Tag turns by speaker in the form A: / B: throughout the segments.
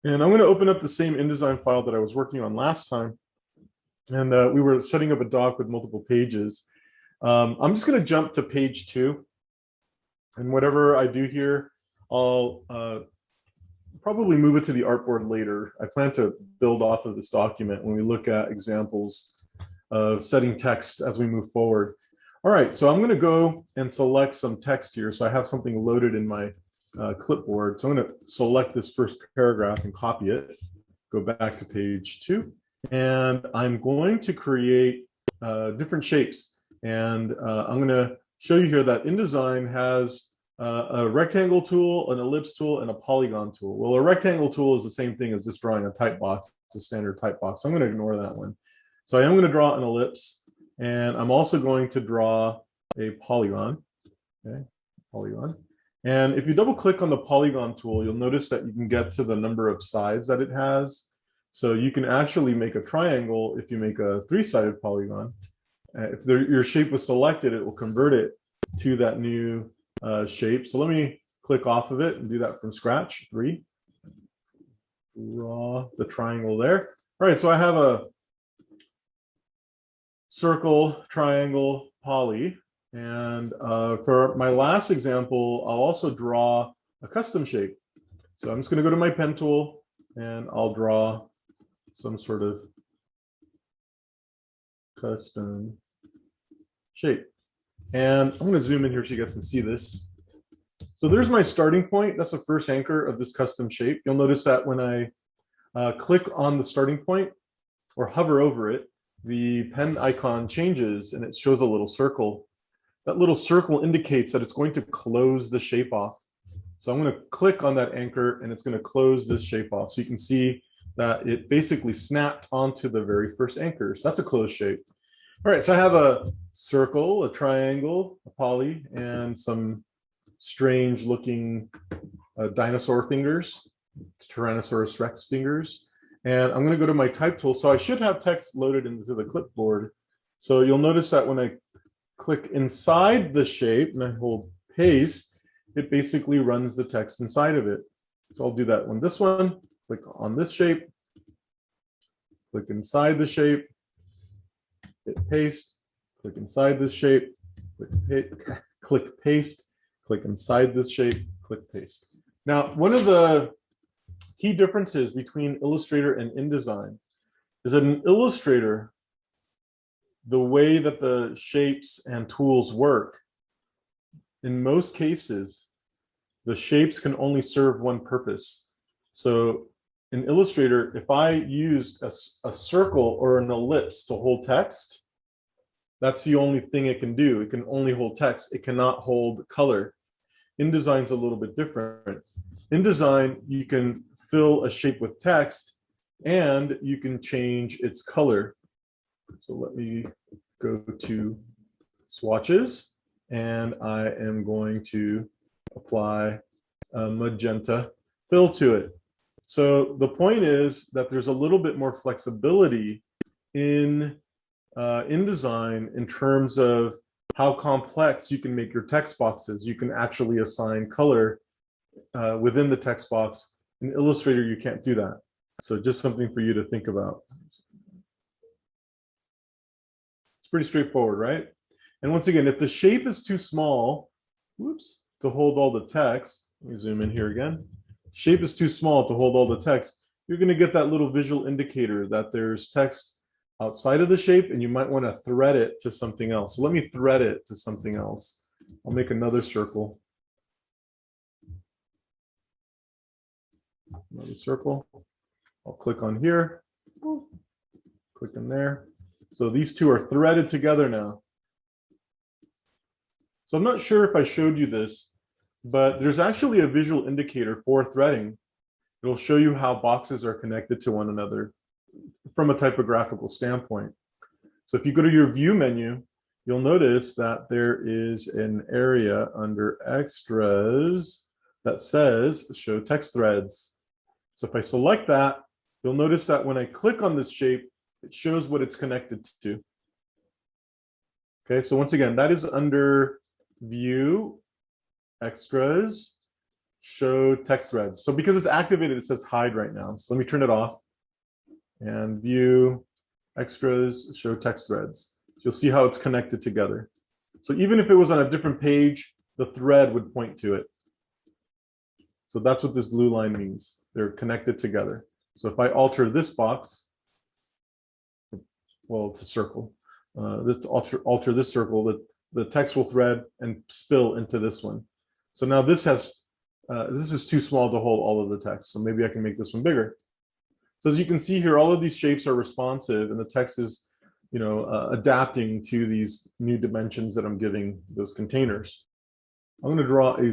A: And I'm going to open up the same InDesign file that I was working on last time. And we were setting up a doc with multiple pages. I'm just going to jump to page 2. And whatever I do here, I'll probably move it to the artboard later. I plan to build off of this document when we look at examples of setting text as we move forward. All right, so I'm going to go and select some text here. So I have something loaded in my clipboard. So I'm going to select this first paragraph and copy it, go back to page 2, and I'm going to create different shapes. And I'm going to show you here that InDesign has a rectangle tool, an ellipse tool, and a polygon tool. Well, a rectangle tool is the same thing as just drawing a type box. It's a standard type box. So I'm going to ignore that one. So I am going to draw an ellipse, and I'm also going to draw a polygon. Okay, polygon. And if you double click on the polygon tool, you'll notice that you can get to the number of sides that it has. So you can actually make a triangle if you make a 3-sided polygon. If your shape was selected, it will convert it to that new shape. So let me click off of it and do that from scratch. 3. Draw the triangle there. All right, so I have a circle, triangle, poly. And for my last example, I'll also draw a custom shape. So I'm just going to go to my pen tool and I'll draw some sort of custom shape. And I'm going to zoom in here so you guys can see this. So there's my starting point. That's the first anchor of this custom shape. You'll notice that when I click on the starting point or hover over it, the pen icon changes and it shows a little circle. That little circle indicates that it's going to close the shape off. So I'm going to click on that anchor and it's going to close this shape off. So you can see that it basically snapped onto the very first anchor. So that's a closed shape. All right, so I have a circle, a triangle, a poly, and some strange looking dinosaur fingers, Tyrannosaurus Rex fingers. And I'm going to go to my type tool. So I should have text loaded into the clipboard. So you'll notice that when I click inside the shape and I hold paste, it basically runs the text inside of it. So I'll do that on this one, click on this shape, click inside the shape, hit paste, click inside this shape, click paste, click inside this shape, click paste. Now, one of the key differences between Illustrator and InDesign is that in Illustrator, the way that the shapes and tools work, in most cases, the shapes can only serve one purpose. So in Illustrator, if I used a circle or an ellipse to hold text, that's the only thing it can do. It can only hold text. It cannot hold color. InDesign's a little bit different. InDesign, you can fill a shape with text and you can change its color. So let me go to swatches and I am going to apply a magenta fill to it. So the point is that there's a little bit more flexibility in InDesign in terms of how complex you can make your text boxes. You can actually assign color within the text box. In Illustrator, you can't do that. So just something for you to think about. It's pretty straightforward, right? And once again, if the shape is too small, whoops, to hold all the text, let me zoom in here again. Shape is too small to hold all the text, you're going to get that little visual indicator that there's text outside of the shape and you might want to thread it to something else. So let me thread it to something else. I'll make another circle. Another circle. I'll click on here, click in there. So these two are threaded together now. So I'm not sure if I showed you this, but there's actually a visual indicator for threading. It'll show you how boxes are connected to one another from a typographical standpoint. So if you go to your view menu, you'll notice that there is an area under extras that says show text threads. So if I select that, you'll notice that when I click on this shape, it shows what it's connected to. Okay, so once again, that is under view, extras, show text threads. So because it's activated, it says hide right now. So let me turn it off and view extras, show text threads. So you'll see how it's connected together. So even if it was on a different page, the thread would point to it. So that's what this blue line means. They're connected together. So if I alter this box, well, it's a circle. This alter this circle, the text will thread and spill into this one. So now this has this is too small to hold all of the text. So maybe I can make this one bigger. So as you can see here, all of these shapes are responsive, and the text is, adapting to these new dimensions that I'm giving those containers. I'm going to draw a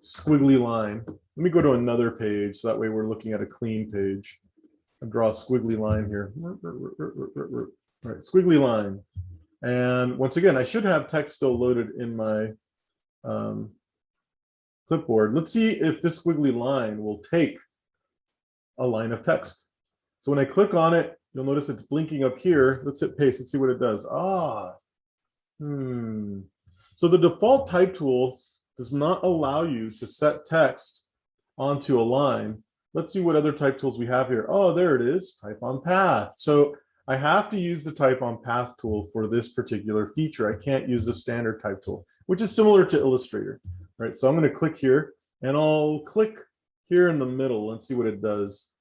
A: squiggly line. Let me go to another page, so that way we're looking at a clean page. I'll draw a squiggly line here. All right, squiggly line. And once again, I should have text still loaded in my clipboard. Let's see if this squiggly line will take a line of text. So when I click on it, you'll notice it's blinking up here. Let's hit paste. Let's see what it does. So the default type tool does not allow you to set text onto a line. Let's see what other type tools we have here. Oh, there it is, type on path. So I have to use the type on path tool for this particular feature. I can't use the standard type tool, which is similar to Illustrator. All right, so I'm going to click here, and I'll click here in the middle and see what it does.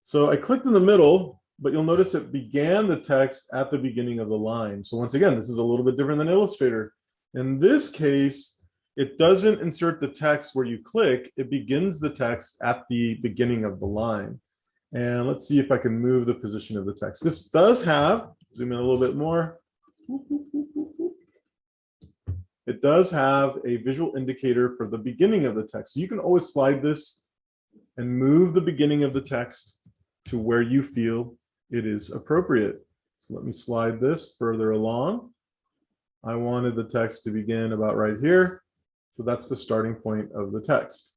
A: So I clicked in the middle, but you'll notice it began the text at the beginning of the line. So once again, this is a little bit different than Illustrator. In this case, it doesn't insert the text where you click. It begins the text at the beginning of the line. And let's see if I can move the position of the text. This does have, zoom in a little bit more. It does have a visual indicator for the beginning of the text. So you can always slide this and move the beginning of the text to where you feel it is appropriate. So let me slide this further along. I wanted the text to begin about right here. So that's the starting point of the text.